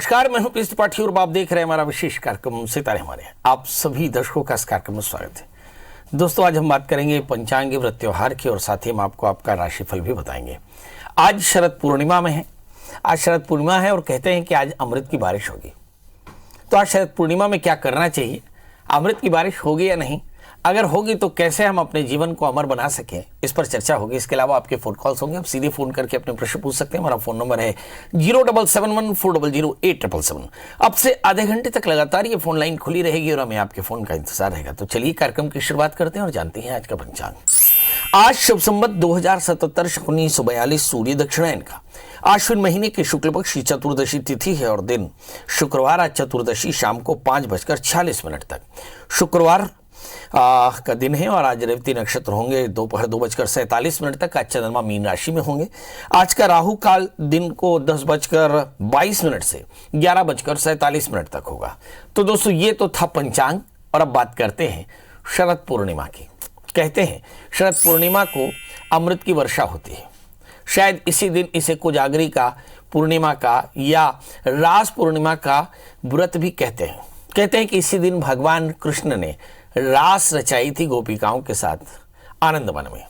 नमस्कार, मैं हूं पीएस त्रिपाठी और आप देख रहे हैं हमारा विशेष कार्यक्रम सितारे हमारे। आप सभी दर्शकों का इस कार्यक्रम में स्वागत है। दोस्तों, आज हम बात करेंगे पंचांगी व्रत त्योहार की और साथ ही हम आपको आपका राशिफल भी बताएंगे। आज शरद पूर्णिमा में है। आज शरद पूर्णिमा है और कहते हैं कि आज अमृत की बारिश होगी। तो आज शरद पूर्णिमा में क्या करना चाहिए, अमृत की बारिश होगी या नहीं, अगर होगी तो कैसे हम अपने जीवन को अमर बना सकें, इस पर चर्चा होगी। इसके अलावा आपके फोन कॉल्स होंगे, आप सीधे फोन करके अपने प्रश्न पूछ सकते हैं। हमारा फोन नंबर है 0771400877। अब से आधे घंटे तक लगातार ये फोन लाइन खुली रहेगी और हमें आपके फोन का इंतजार रहेगा। तो चलिए कार्यक्रम की शुरुआत करते हैं और जानते हैं आज का पंचांग। आज शुभ संवत 2077 1942 सूर्य दक्षिणायन का आश्विन महीने के शुक्ल पक्ष की चतुर्दशी तिथि है और दिन शुक्रवार। आज चतुर्दशी शाम को 5:46 तक शुक्रवार का दिन है और आज रेवती नक्षत्र होंगे दोपहर 2:47 तक। आज चंद्रमा मीन राशि में होंगे। आज का राहु काल दिन को 10:22 से 11:47 तक होगा। तो दोस्तों, ये तो था पंचांग और अब बात करते हैं शरद पूर्णिमा की। कहते हैं शरद पूर्णिमा को अमृत की वर्षा होती है। शायद इसी दिन इसे कोजागरी का, पूर्णिमा का या रास पूर्णिमा का व्रत भी कहते हैं। कहते हैं कि इसी दिन भगवान कृष्ण ने रास रचाई थी गोपिकाओं के साथ आनंद वन में।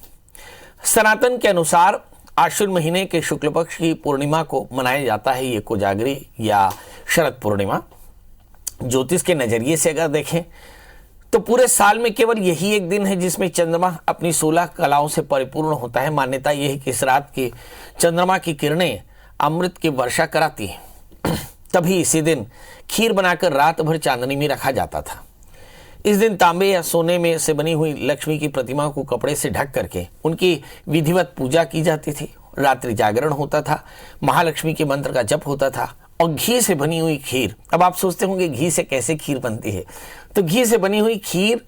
सनातन के अनुसार आश्विन महीने के शुक्ल पक्ष की पूर्णिमा को मनाया जाता है ये कोजागरी या शरद पूर्णिमा। ज्योतिष के नजरिए से अगर देखें तो पूरे साल में केवल यही एक दिन है जिसमें चंद्रमा अपनी 16 कलाओं से परिपूर्ण होता है। मान्यता यह है कि इस रात की चंद्रमा की किरणें अमृत की वर्षा कराती हैं। तभी इसी दिन खीर बनाकर रात भर चांदनी में रखा जाता था। इस दिन तांबे या सोने में से बनी हुई लक्ष्मी की प्रतिमा को कपड़े से ढक करके उनकी विधिवत पूजा की जाती थी। रात्रि जागरण होता था, महालक्ष्मी के मंत्र का जप होता था और घी से बनी हुई खीर। अब आप सोचते होंगे घी से कैसे खीर बनती है, तो घी से बनी हुई खीर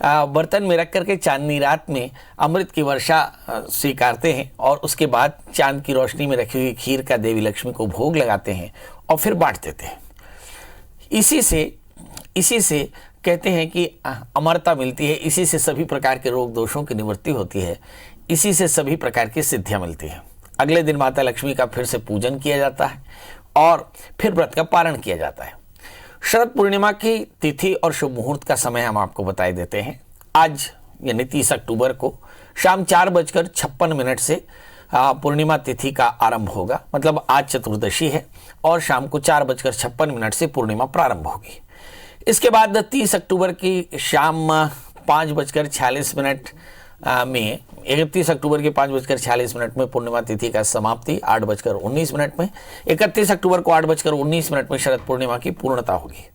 बर्तन में रख करके चांदनी रात में अमृत की वर्षा स्वीकारते हैं और उसके बाद चांद की रोशनी में रखी हुई खीर का देवी लक्ष्मी को भोग लगाते हैं और फिर बांट देते हैं। इसी से कहते हैं कि अमरता मिलती है। इसी से सभी प्रकार के रोग दोषों की निवृत्ति होती है। इसी से सभी प्रकार की सिद्धियां मिलती हैं। अगले दिन माता लक्ष्मी का फिर से पूजन किया जाता है और फिर व्रत का पारण किया जाता है। शरद पूर्णिमा की तिथि और शुभ मुहूर्त का समय हम आपको बताए देते हैं। आज यानी 30 अक्टूबर को शाम 4:56 से पूर्णिमा तिथि का आरंभ होगा। मतलब आज चतुर्दशी है और शाम को 4:56 से पूर्णिमा प्रारंभ होगी। इसके बाद 30 अक्टूबर की शाम 5:46 में 31 अक्टूबर के 5:46 में पूर्णिमा तिथि का समाप्ति 8:19 में। 31 अक्टूबर को 8:19 में शरद पूर्णिमा की पूर्णता होगी।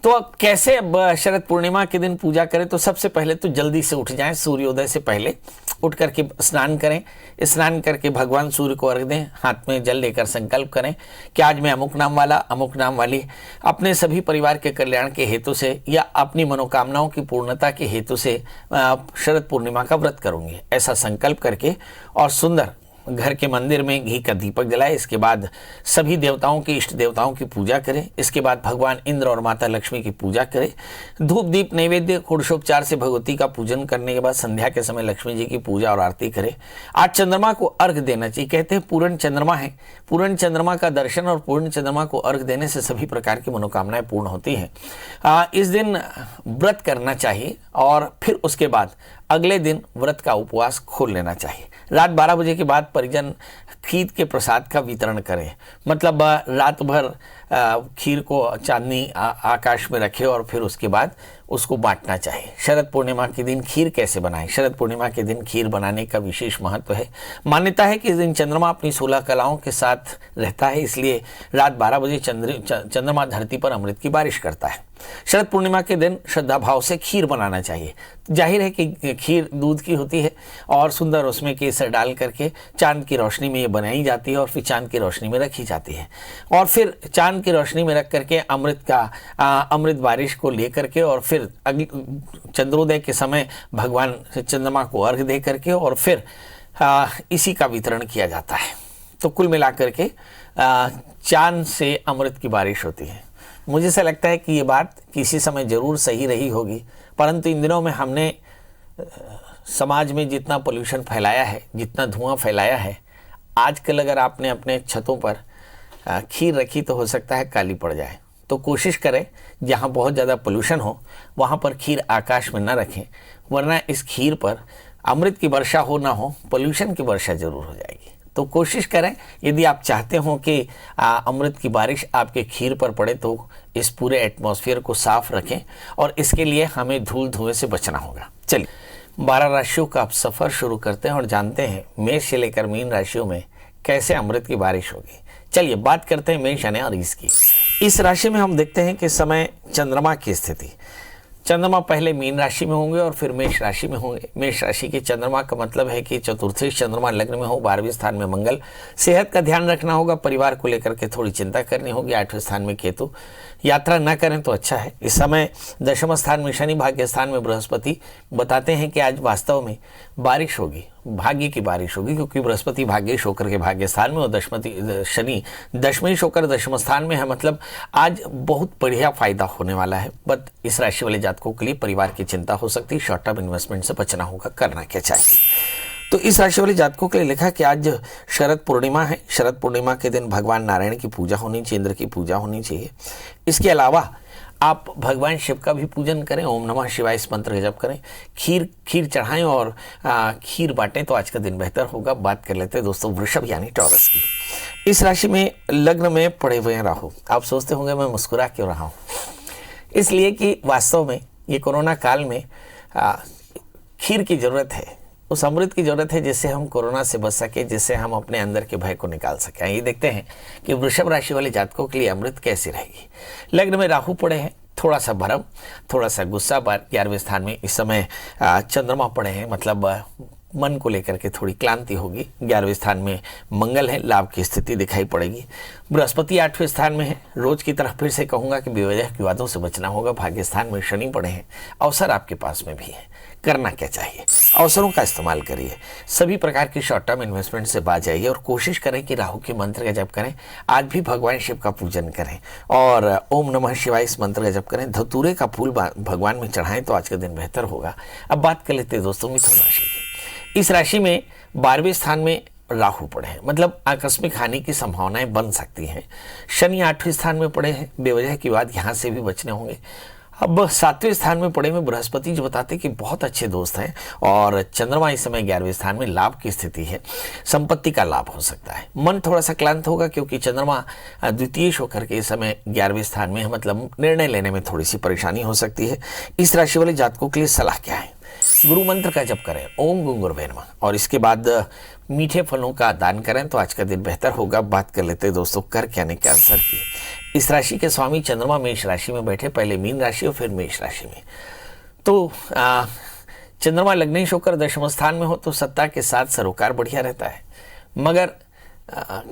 तो अब कैसे शरद पूर्णिमा के दिन पूजा करें, तो सबसे पहले तो जल्दी से उठ जाएं, सूर्योदय से पहले उठ करके स्नान करें। स्नान करके भगवान सूर्य को अर्घ दें, हाथ में जल लेकर संकल्प करें कि आज मैं अमुक नाम वाला, अमुक नाम वाली अपने सभी परिवार के कल्याण के हेतु से या अपनी मनोकामनाओं की पूर्णता के हेतु से शरद पूर्णिमा का व्रत करूंगी। ऐसा संकल्प करके और सुंदर घर के मंदिर में घी का दीपक जलाए। इसके बाद सभी देवताओं की, इष्ट देवताओं की पूजा करें। इसके बाद भगवान इंद्र और माता लक्ष्मी की पूजा करें। धूप दीप नैवेद्य षोडशोपचार से भगवती का पूजन करने के बाद संध्या के समय लक्ष्मी जी की पूजा और आरती करें। आज चंद्रमा को अर्घ देना चाहिए। कहते हैं पूर्ण चंद्रमा है, पूर्ण चंद्रमा का दर्शन और पूर्ण चंद्रमा को अर्घ देने से सभी प्रकार की मनोकामनाएं पूर्ण होती हैं। इस दिन व्रत करना चाहिए और फिर उसके बाद अगले दिन व्रत का उपवास खोल लेना चाहिए। रात 12 बजे के बाद परिजन खीर के प्रसाद का वितरण करें। मतलब रात भर खीर को चांदनी आकाश में रखें और फिर उसके बाद उसको बांटना चाहिए। शरद पूर्णिमा के दिन खीर कैसे बनाएं? शरद पूर्णिमा के दिन खीर बनाने का विशेष महत्व है। मान्यता है कि इस दिन चंद्रमा अपनी 16 कलाओं के साथ रहता है, इसलिए रात 12 बजे चंद्रमा धरती पर अमृत की बारिश करता है। शरद पूर्णिमा के दिन श्रद्धा भाव से खीर बनाना चाहिए। जाहिर है कि खीर दूध की होती है और सुंदर उसमें केसर डाल करके चांद की रोशनी में ये बनाई जाती है और फिर चांद की रोशनी में रखी जाती है और फिर चांद की रोशनी में रख करके अमृत बारिश को लेकर के और फिर चंद्रोदय के समय भगवान चंद्रमा को अर्घ दे करके और फिर इसी का वितरण किया जाता है। तो कुल मिलाकर के चांद से अमृत की बारिश होती है। मुझे ऐसा लगता है कि ये बात किसी समय जरूर सही रही होगी, परंतु इन दिनों में हमने समाज में जितना पोल्यूशन फैलाया है, जितना धुआं फैलाया है, आजकल अगर आपने अपने छतों पर खीर रखी तो हो सकता है काली पड़ जाए। तो कोशिश करें जहाँ बहुत ज़्यादा पोल्यूशन हो वहाँ पर खीर आकाश में न रखें, वरना इस खीर पर अमृत की वर्षा हो ना हो, पोल्यूशन की वर्षा जरूर हो जाएगी। तो कोशिश करें, यदि आप चाहते हो कि अमृत की बारिश आपके खीर पर पड़े, तो इस पूरे एटमॉस्फेयर को साफ रखें और इसके लिए हमें धूल धुएं से बचना होगा। चलिए 12 राशियों का आप सफ़र शुरू करते हैं और जानते हैं मेष से लेकर मीन राशियों में कैसे अमृत की बारिश होगी। चलिए बात करते हैं मेष यानी और इसकी। इस राशि में हम देखते हैं कि समय चंद्रमा की स्थिति, चंद्रमा पहले मीन राशि में होंगे और फिर मेष राशि में होंगे। मेष राशि के चंद्रमा का मतलब है कि चतुर्थी चंद्रमा लग्न में हो, 12वें स्थान में मंगल। सेहत का ध्यान रखना होगा, परिवार को लेकर के थोड़ी चिंता करनी होगी। 8वें स्थान में केतु, यात्रा न करें तो अच्छा है। इस समय 10वें स्थान में शनि, भाग्य स्थान में बृहस्पति बताते हैं कि आज वास्तव में बारिश होगी, भाग्य की बारिश होगी, क्योंकि बृहस्पति भाग्येश होकर के भाग्य स्थान में और शनि दशमेश होकर 10वें स्थान में है। मतलब आज बहुत बढ़िया फायदा होने वाला है। बट इस राशि वाले जातकों के लिए परिवार की चिंता हो सकती है, शॉर्ट टर्म इन्वेस्टमेंट से बचना होगा। करना क्या चाहिए, तो इस राशि वाले जातकों के लिए लिखा कि आज शरद पूर्णिमा है। शरद पूर्णिमा के दिन भगवान नारायण की पूजा होनी चाहिए, इंद्र की पूजा होनी चाहिए। इसके अलावा आप भगवान शिव का भी पूजन करें, ओम नमः शिवाय इस मंत्र का जप करें, खीर चढ़ाएं और खीर बांटें तो आज का दिन बेहतर होगा। बात कर लेते हैं दोस्तों वृषभ यानी टॉरस की। इस राशि में लग्न में पड़े हुए हैं राहु। आप सोचते होंगे मैं मुस्कुरा क्यों रहा हूँ, इसलिए कि वास्तव में ये कोरोना काल में खीर की ज़रूरत है, उस अमृत की ज़रूरत है जिससे हम कोरोना से बच सके, जिससे हम अपने अंदर के भय को निकाल सकें। ये देखते हैं कि वृषभ राशि वाले जातकों के लिए अमृत कैसी रहेगी। लग्न में राहु पड़े हैं, थोड़ा सा भरम, थोड़ा सा गुस्सा। 11वें स्थान में इस समय चंद्रमा पड़े हैं, मतलब मन को लेकर के थोड़ी क्लांति होगी। 11वें स्थान में मंगल है, लाभ की स्थिति दिखाई पड़ेगी। बृहस्पति 8वें स्थान में है। रोज की तरह फिर से कहूँगा कि बेवजह विवादों से बचना होगा। भाग्य स्थान में शनि पड़े हैं, अवसर आपके पास में भी है। करना क्या चाहिए, अवसरों का इस्तेमाल करिए, सभी प्रकार की शॉर्ट टर्म इन्वेस्टमेंट से बच जाइए और कोशिश करें कि राहु के मंत्र का जप करें। आज भी भगवान शिव का पूजन करें और ओम नमः शिवाय इस मंत्र का जप करें। धतूरे का फूल भगवान में चढ़ाएं तो आज का दिन बेहतर होगा। अब बात कर लेते हैं दोस्तों मिथुन राशि की। इस राशि में 12वें स्थान में राहु पड़े हैं, मतलब आकस्मिक हानि की संभावनाएं बन सकती हैं। शनि 8वें स्थान में पड़े हैं, बेवजह की बात यहाँ से भी बचने होंगे। अब 7वें स्थान में पड़े हुए बृहस्पति जो बताते हैं कि बहुत अच्छे दोस्त हैं और चंद्रमा इस समय 11वें स्थान में लाभ की स्थिति है, संपत्ति का लाभ हो सकता है। मन थोड़ा सा क्लांत होगा क्योंकि चंद्रमा द्वितीय होकर के इस समय 11वें स्थान में है, मतलब निर्णय लेने में थोड़ी सी परेशानी हो सकती है। इस राशि वाले जातकों के लिए सलाह क्या है, गुरु मंत्र का जप करें, ओम गुरुर्भे नमः, और इसके बाद मीठे फलों का दान करें तो आज का दिन बेहतर होगा। बात कर लेते हैं दोस्तों कर्क यानी कैंसर की। इस राशि के स्वामी चंद्रमा मेष राशि में बैठे, पहले मीन राशि और फिर मेष राशि में। तो चंद्रमा लग्नेश होकर 10वें स्थान में हो तो सत्ता के साथ सरोकार बढ़िया रहता है, मगर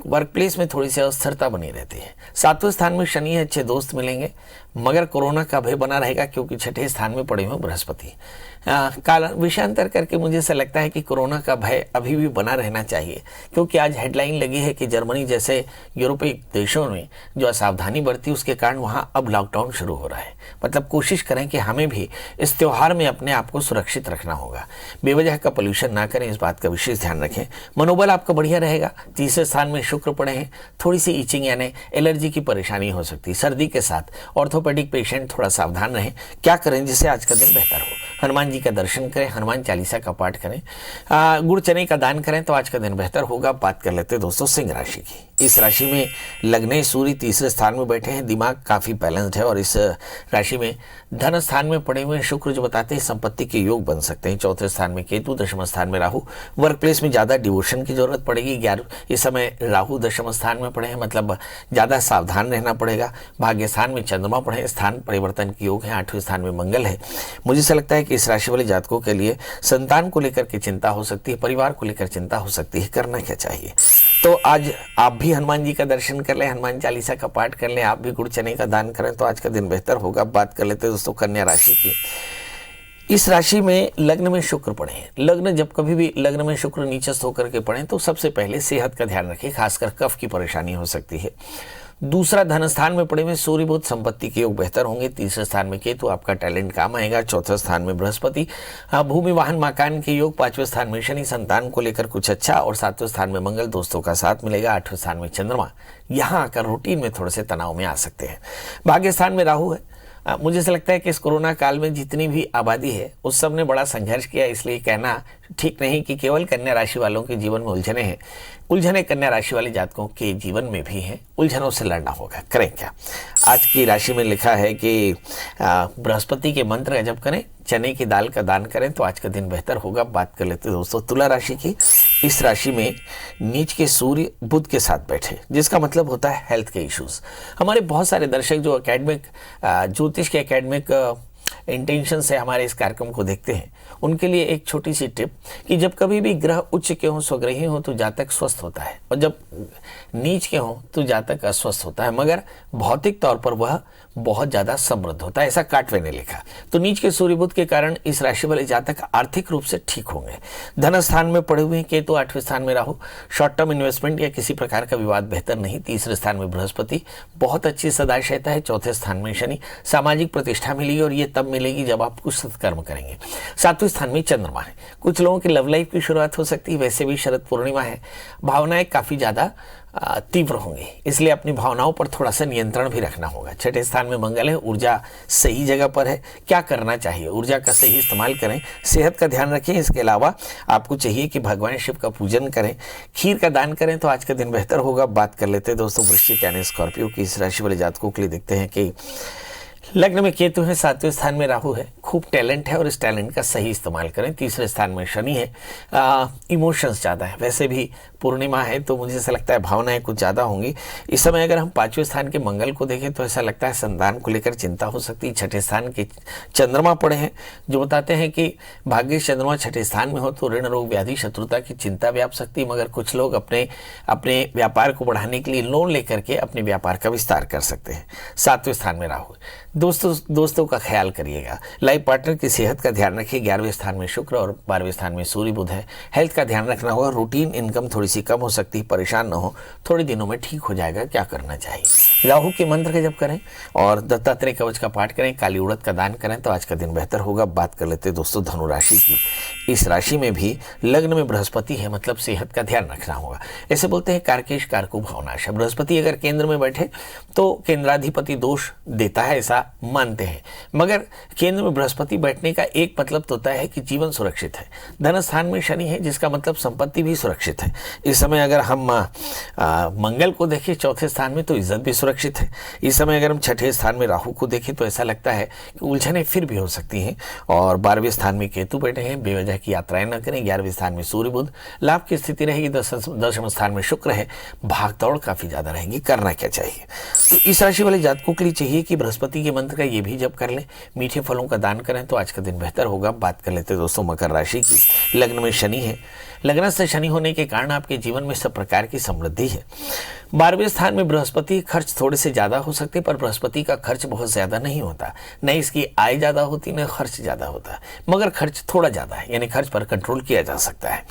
वर्क प्लेस में थोड़ी सी अस्थिरता बनी रहती है। 7वें स्थान में शनि है, अच्छे दोस्त मिलेंगे, मगर कोरोना का भय बना रहेगा क्योंकि 6ठे स्थान में पड़े हुए बृहस्पति। विषयांतर करके मुझे ऐसा लगता है कि कोरोना का भय अभी भी बना रहना चाहिए, क्योंकि आज हेडलाइन लगी है कि जर्मनी जैसे यूरोपीय देशों में जो असावधानी बरती उसके कारण वहां अब लॉकडाउन शुरू हो रहा है। मतलब कोशिश करें कि हमें भी इस त्यौहार में अपने आप को सुरक्षित रखना होगा, बेवजह का पोल्यूशन ना करें, इस बात का विशेष ध्यान रखें। मनोबल आपका बढ़िया रहेगा। 30वें स्थान में शुक्र पड़े हैं, थोड़ी सी इचिंग यानी एलर्जी की परेशानी हो सकती है। सर्दी के साथ ऑर्थोपेडिक पेशेंट थोड़ा सावधान रहें। क्या करें जिससे आज का दिन बेहतर हो, हनुमान जी का दर्शन करें, हनुमान चालीसा का पाठ करें, गुड़ चने का दान करें तो आज का दिन बेहतर होगा। बात कर लेते हैं दोस्तों सिंह राशि की। इस राशि में लग्नेश सूर्य 3रे स्थान में बैठे हैं, दिमाग काफ़ी बैलेंस्ड है और इस राशि में धन स्थान में पड़े हुए शुक्र जो बताते हैं संपत्ति के योग बन सकते हैं। 4थे स्थान में केतु, 10वें स्थान में राहु। वर्क प्लेस में ज़्यादा डिवोशन की जरूरत पड़ेगी। इस समय राहु 10वें स्थान में पड़े हैं, मतलब ज़्यादा सावधान रहना पड़ेगा। भाग्य स्थान में चंद्रमा पड़े, स्थान परिवर्तन के योग है। 8वें स्थान में मंगल है। मुझे ऐसा लगता है कि इस राशि वाले जातकों के लिए संतान को लेकर के चिंता हो सकती है, परिवार को लेकर चिंता हो सकती है। करना क्या चाहिए, तो आज आप भी हनुमान जी का दर्शन कर लें, हनुमान चालीसा का पाठ कर लें, आप भी गुड़ चने का दान करें तो आज का दिन बेहतर होगा। बात कर लेते हैं दोस्तों कन्या राशि की। इस राशि में लग्न में शुक्र पड़े हैं। लग्न जब कभी भी लग्न में शुक्र नीचस्थ होकर के पड़े तो सबसे पहले सेहत का ध्यान रखें, खासकर कफ की परेशानी हो सकती है। दूसरा, धन स्थान में पड़े हुए सूर्य बुध संपत्ति के योग बेहतर होंगे। तीसरे स्थान में केतु, आपका टैलेंट काम आएगा। चौथे स्थान में बृहस्पति, भूमि वाहन मकान के योग। पांचवें स्थान में शनि, संतान को लेकर कुछ अच्छा। और सातवें स्थान में मंगल, दोस्तों का साथ मिलेगा। आठवें स्थान में चंद्रमा, यहाँ आकर रूटीन में थोड़े से तनाव में आ सकते हैं। भाग्य स्थान में राहु है। मुझे ऐसा लगता है कि इस कोरोना काल में जितनी भी आबादी है उस सब ने बड़ा संघर्ष किया, इसलिए कहना ठीक नहीं कि केवल कन्या राशि वालों के जीवन में उलझने हैं। उलझने कन्या राशि वाले जातकों के जीवन में भी हैं, उलझनों से लड़ना होगा। करें क्या? आज की राशि में लिखा है कि बृहस्पति के मंत्र का जप करें, चने की दाल का दान करें तो आज का दिन बेहतर होगा। बात कर लेते हैं दोस्तों तुला राशि की। इस राशि में नीच के सूर्य बुध के साथ बैठे, जिसका मतलब होता है हेल्थ के इश्यूज। हमारे बहुत सारे दर्शक जो एकेडमिक ज्योतिष के एकेडमिक इंटेंशन से हमारे इस कार्यक्रम को देखते हैं, उनके लिए एक छोटी सी टिप कि जब कभी भी ग्रह उच्च के हों, स्वग्रही हों तो जातक स्वस्थ होता है, और जब नीच के हों तो जातक अस्वस्थ होता है, मगर भौतिक तौर पर वह बहुत ज़्यादा समृद्ध होता है। ऐसा काटवे ने लिखा। तो नीच के सूर्य बुध के कारण इस राशि वाले जातक आर्थिक रूप से ठीक होंगे। धन स्थान में पड़े हुए केतु, आठवें स्थान में राहु, शॉर्ट टर्म इन्वेस्टमेंट या किसी प्रकार का विवाद बेहतर नहीं। तीसरे स्थान में बृहस्पति, बहुत अच्छी सदाशयता है। चौथे स्थान में शनि, सामाजिक प्रतिष्ठा मिलेगी और ये तब मिलेगी जब आप कुछ सत्कर्म करेंगे। सातवें स्थान में चंद्रमा है। कुछ लोगों की लव लाइफ की शुरुआत हो सकती है। वैसे भी शरद पूर्णिमा है, भावनाएं काफ़ी ज़्यादा तीव्र होंगी, इसलिए अपनी भावनाओं पर थोड़ा सा नियंत्रण भी रखना होगा। छठे स्थान में मंगल है, ऊर्जा सही जगह पर है। क्या करना चाहिए? ऊर्जा का सही इस्तेमाल करें, सेहत का ध्यान रखें। इसके अलावा आपको चाहिए कि भगवान शिव का पूजन करें, खीर का दान करें तो आज का दिन बेहतर होगा। बात कर लेते हैं दोस्तों वृश्चिक यानी स्कॉर्पियो की। इस राशि वाले जातकों के लिए देखते हैं कि लग्न में केतु है, सातवें स्थान में राहु है। खूब टैलेंट है और इस टैलेंट का सही इस्तेमाल करें। तीसरे स्थान में शनि है, इमोशंस ज़्यादा है। वैसे भी पूर्णिमा है तो मुझे ऐसा लगता है भावनाएं कुछ ज़्यादा होंगी इस समय। अगर हम पांचवें स्थान के मंगल को देखें तो ऐसा लगता है संतान को लेकर चिंता हो सकती है। छठे स्थान के चंद्रमा पड़े हैं जो बताते हैं कि भाग्य चंद्रमा छठे स्थान में हो तो ऋण रोग व्याधि शत्रुता की चिंता व्याप सकती है, मगर कुछ लोग अपने व्यापार को बढ़ाने के लिए लोन लेकर के अपने व्यापार का विस्तार कर सकते हैं। सातवें स्थान में राहु। दोस्तों का ख्याल करिएगा। लाइफ पार्टनर की सेहत का ध्यान रखिए। 11वें स्थान में शुक्र और 12वें स्थान में सूर्य बुध है। हेल्थ का ध्यान रखना होगा। रूटीन इनकम थोड़ी सी कम हो सकती है, परेशान ना हो, थोड़े दिनों में ठीक हो जाएगा। क्या करना चाहिए? राहु के मंत्र का जप करें और दत्तात्रेय कवच का पाठ करें, काली उड़द का दान करें तो आज का दिन बेहतर होगा। बात कर लेते हैं दोस्तों धनु राशि की। इस राशि में भी लग्न में बृहस्पति है, मतलब सेहत का ध्यान रखना होगा। ऐसे बोलते हैं कारकेश कारको भावनाश। बृहस्पति अगर केंद्र में बैठे तो केंद्राधिपति दोष देता है, ऐसा मानते हैं, मगर केंद्र में बृहस्पति बैठने का एक मतलब तो होता है कि जीवन सुरक्षित है। धन स्थान में शनि है जिसका मतलब संपत्ति भी सुरक्षित है। इस समय अगर हम मंगल को देखें चौथे स्थान में तो इज्जत भी सुरक्षित है। इस समय अगर हम छठे स्थान में राहु को देखें तो ऐसा लगता है कि उलझनें फिर भी हो सकती हैं। और 12वें स्थान में केतु बैठे हैं, बेवजह की यात्राएं न करें। 11वें स्थान में सूर्य बुध, लाभ की स्थिति रहेगी। 10वें स्थान में शुक्र है, भाग दौड़ काफी ज्यादा रहेगी। करना क्या चाहिए? तो इस राशि वाले जातकों के लिए चाहिए कि बृहस्पति के मंत्र का ये भी जप कर लें, मीठे फलों का दान करें तो आज का दिन बेहतर होगा। बात कर लेते हैं दोस्तों मकर राशि की। लग्न में शनि है। लग्न से शनि होने के कारण आपके जीवन में सब प्रकार की समृद्धि है। 12वें स्थान में बृहस्पति, खर्च थोड़े से ज्यादा हो सकते, पर बृहस्पति का खर्च बहुत ज्यादा नहीं होता। न इसकी आय ज्यादा होती न खर्च ज्यादा होता, मगर खर्च थोड़ा ज्यादा है, यानी खर्च पर कंट्रोल किया जा सकता है।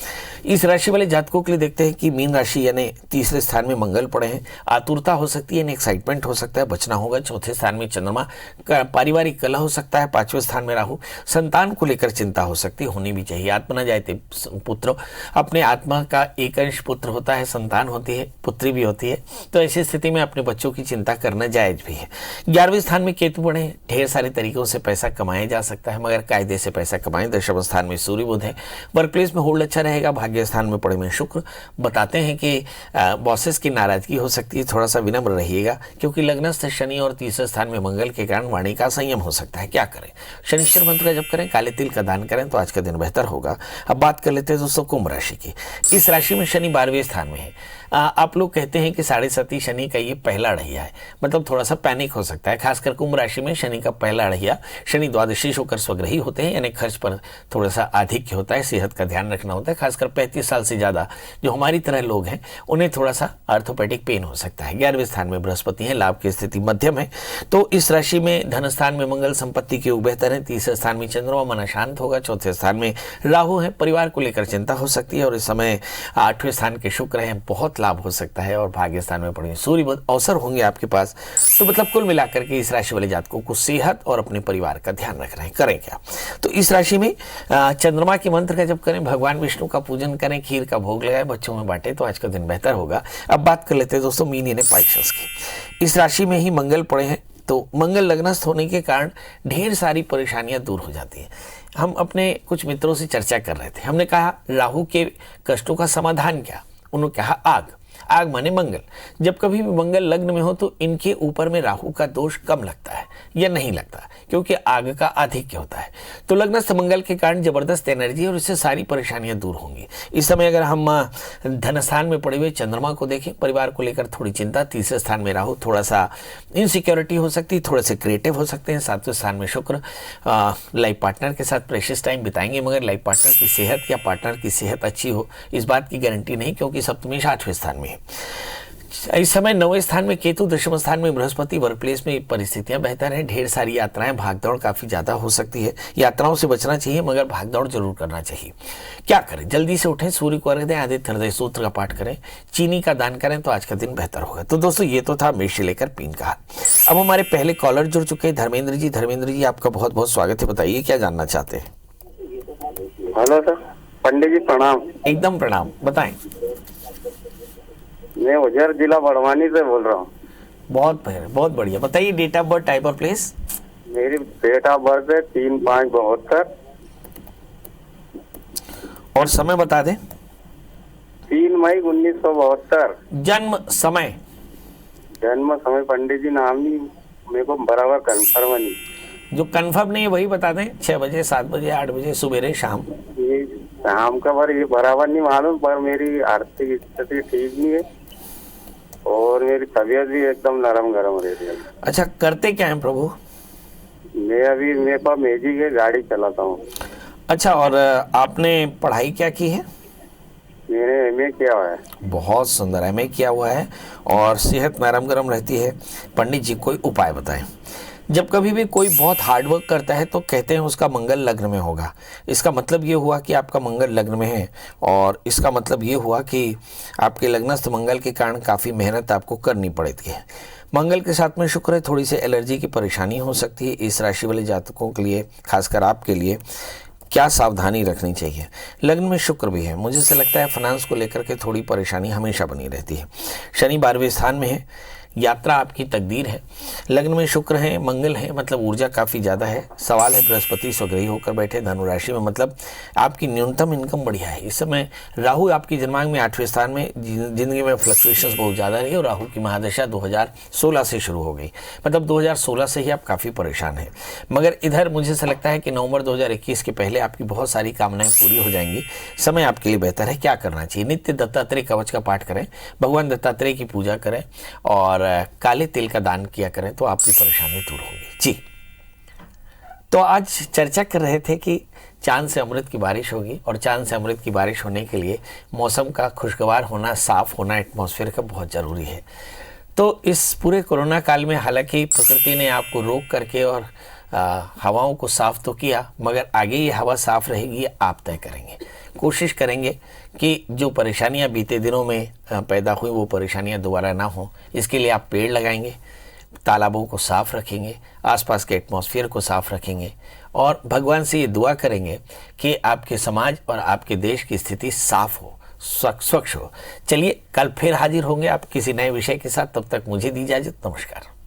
इस राशि वाले जातकों के लिए देखते हैं कि मीन राशि यानी तीसरे स्थान में मंगल पड़े हैं। आतुरता हो सकती है, एक्साइटमेंट हो सकता है, बचना होगा। चौथे स्थान में चंद्रमा, पारिवारिक कलह हो सकता है। 5वें स्थान में राहु, संतान को लेकर चिंता हो सकती है, होनी भी चाहिए। आत्मना जायते पुत्र, अपने आत्मा का एक अंश पुत्र होता है, संतान होती है, पुत्री भी होती है, तो ऐसी स्थिति में अपने बच्चों की चिंता करना जायज भी है। 11वें स्थान में केतु पड़े, ढेर सारे तरीकों से पैसा कमाया जा सकता है, मगर कायदे से पैसा कमाएं। 10वें स्थान में सूर्य बुध है। वर्क प्लेस में होल्ड अच्छा रहेगा। भाग्य स्थान में पड़े में शुक्र, बताते हैं कि बॉसेस की नाराजगी हो सकती है, थोड़ा सा विनम्र रहिएगा, क्योंकि लग्नस्थ शनि और तीसरे स्थान में मंगल के कारण वाणी का संयम हो सकता है। क्या करें? शनिश्चर मंत्र का जप करें, काले तिल का दान करें तो आज का दिन बेहतर होगा। अब बात कर लेते हैं दोस्तों कुंभ राशि की। इस राशि में शनि 12वें स्थान में है। आप लोग कहते हैं कि 7.5 शनि का ये पहला अढ़ैया है, मतलब थोड़ा सा पैनिक हो सकता है। खासकर कुंभ राशि में शनि का पहला अढ़ैया, शनि द्वादशीश होकर स्वग्रही होते हैं, यानी खर्च पर थोड़ा सा आधिक्य होता है, सेहत का ध्यान रखना होता है। खासकर 35 साल से ज्यादा जो हमारी तरह लोग हैं उन्हें थोड़ा सा आर्थोपेडिक पेन हो सकता है। 11वें स्थान में बृहस्पति है, लाभ की स्थिति मध्यम है। तो इस राशि में धन स्थान में मंगल, संपत्ति के योग बेहतर है। तीसरे स्थान में चंद्रमा, मन शांत होगा। चौथे स्थान में राहु है, परिवार को लेकर चिंता हो सकती है। और इस समय 8वें स्थान के शुक्र हैं, बहुत लाभ हो सकता है। और भाग्य भाग्य स्थान में पड़ेंगे, सूर्य बुध अवसर होंगे आपके पास। तो मतलब कुल मिलाकर के इस राशि वाले जातकों को सेहत और अपने परिवार का ध्यान रख रहे हैं। करें क्या? तो इस राशि में चंद्रमा के मंत्र का जप करें, भगवान विष्णु का पूजन करें, खीर का भोग लगाए, बच्चों में बांटे, तो आज का दिन बेहतर होगा। अब बात कर लेते हैं दोस्तों मीन यानी पाइसेस की। इस राशि में ही मंगल पड़े हैं, तो मंगल लग्नस्थ होने के कारण ढेर सारी परेशानियां दूर हो जाती हैं। हम अपने कुछ मित्रों से चर्चा कर रहे थे, हमने कहा राहु के कष्टों का समाधान क्या? उन्होंने कहा आग। आग माने मंगल। जब कभी भी मंगल लग्न में हो तो इनके ऊपर में राहु का दोष कम लगता है या नहीं लगता, क्योंकि आग का आधिक्य होता है। तो लग्नस्थ मंगल के कारण जबरदस्त एनर्जी और इससे सारी परेशानियां दूर होंगी। इस समय अगर हम धन स्थान में पड़े हुए चंद्रमा को देखें, परिवार को लेकर थोड़ी चिंता। तीसरे स्थान में राहु, थोड़ा सा इनसिक्योरिटी हो सकती है, थोड़े से क्रिएटिव हो सकते हैं। सातवें स्थान में शुक्र, लाइफ पार्टनर के साथ प्रेशियस टाइम बिताएंगे, मगर लाइफ पार्टनर की सेहत या पार्टनर की सेहत अच्छी हो इस बात की गारंटी नहीं, क्योंकि सप्तमी 8वें स्थान में है। इस समय 9वें स्थान में केतु, 10वें स्थान में बृहस्पति। वर्क प्लेस में परिस्थितियां बेहतर हैं, ढेर सारी यात्राएं, भागदौड़ काफी ज्यादा हो सकती है। यात्राओं से बचना चाहिए, मगर भागदौड़ जरूर करना चाहिए। क्या करें? जल्दी से उठें, सूर्य को अर्घ्य दें, आदित्य हृदय सूत्र का पाठ करें, चीनी का दान करें, तो आज का दिन बेहतर होगा। तो दोस्तों ये तो था मेष से लेकर मीन का। अब हमारे पहले कॉलर जुड़ चुके हैं, धर्मेंद्र जी। धर्मेंद्र जी आपका बहुत बहुत स्वागत है, बताइए क्या जानना चाहते हैं? हेलो सर, पंडित जी प्रणाम। एकदम प्रणाम, बताएं। मैं उज्जैन जिला बड़वानी से बोल रहा हूँ। बहुत बढ़िया, बताइए डेट ऑफ बर्थ, टाइप और प्लेस। मेरी डेट ऑफ बर्थ है 3/5/72 और समय बता दें। 3 मई 1972। जन्म समय? जन्म समय पंडित जी नाम नहीं मेरे को बराबर कंफर्म नहीं। जो कंफर्म नहीं है वही बता दें। 6 बजे, 7 बजे, 8 बजे, सुबह, शाम? ये शाम का बार ये बराबर नहीं मालूम, पर मेरी आर्थिक स्थिति ठीक नहीं है और मेरी तबीयत भी एकदम नरम गरम रहती है। अच्छा, करते क्या हैं प्रभु? मैं अभी मेरे पास मैजिक है, गाड़ी चलाता हूँ। अच्छा, और आपने पढ़ाई क्या की है? मैंने एमए किया हुआ है। बहुत सुंदर, एमए किया हुआ है और सेहत नरम गरम रहती है। पंडित जी कोई उपाय बताएं। जब कभी भी कोई बहुत हार्डवर्क करता है तो कहते हैं उसका मंगल लग्न में होगा। इसका मतलब ये हुआ कि आपका मंगल लग्न में है, और इसका मतलब ये हुआ कि आपके लग्नस्थ मंगल के कारण काफ़ी मेहनत आपको करनी पड़ती है। मंगल के साथ में शुक्र है, थोड़ी सी एलर्जी की परेशानी हो सकती है। इस राशि वाले जातकों के लिए, खासकर आपके लिए क्या सावधानी रखनी चाहिए? लग्न में शुक्र भी है, मुझे से लगता है फाइनेंस को लेकर के थोड़ी परेशानी हमेशा बनी रहती है। शनि 12वें स्थान में है, यात्रा आपकी तकदीर है। लग्न में शुक्र है, मंगल है, मतलब ऊर्जा काफ़ी ज़्यादा है। सवाल है बृहस्पति स्वग्रही होकर बैठे धनु राशि में, मतलब आपकी न्यूनतम इनकम बढ़िया है। इस समय राहु आपकी जन्मांग में 8वें स्थान में, जिंदगी में फ्लक्चुएशंस बहुत ज़्यादा रही और राहु की महादशा 2016 से शुरू हो गई, मतलब 2016 से ही आप काफ़ी परेशान हैं। मगर इधर मुझे ऐसा लगता है कि नवंबर 2021 के पहले आपकी बहुत सारी कामनाएं पूरी हो जाएंगी। समय आपके लिए बेहतर है। क्या करना चाहिए? नित्य दत्तात्रेय कवच का पाठ करें, भगवान दत्तात्रेय की पूजा करें और काले तिल का दान किया करें, तो आपकी परेशानी दूर होगी जी। तो आज चर्चा कर रहे थे कि चांद से अमृत की बारिश होगी, और चांद से अमृत की बारिश होने के लिए मौसम का खुशगवार होना, साफ होना, एटमॉस्फेयर का बहुत ज़रूरी है। तो इस पूरे कोरोना काल में हालांकि प्रकृति ने आपको रोक करके और हवाओं को साफ तो किया, मगर आगे ये हवा साफ रहेगी ये आप तय करेंगे। कोशिश करेंगे कि जो परेशानियां बीते दिनों में पैदा हुई वो परेशानियां दोबारा ना हो। इसके लिए आप पेड़ लगाएंगे, तालाबों को साफ रखेंगे, आसपास के एटमॉस्फेयर को साफ रखेंगे और भगवान से ये दुआ करेंगे कि आपके समाज और आपके देश की स्थिति साफ हो, स्वच्छ हो। चलिए, कल फिर हाजिर होंगे आप किसी नए विषय के साथ। तब तक मुझे दी इजाजत। नमस्कार।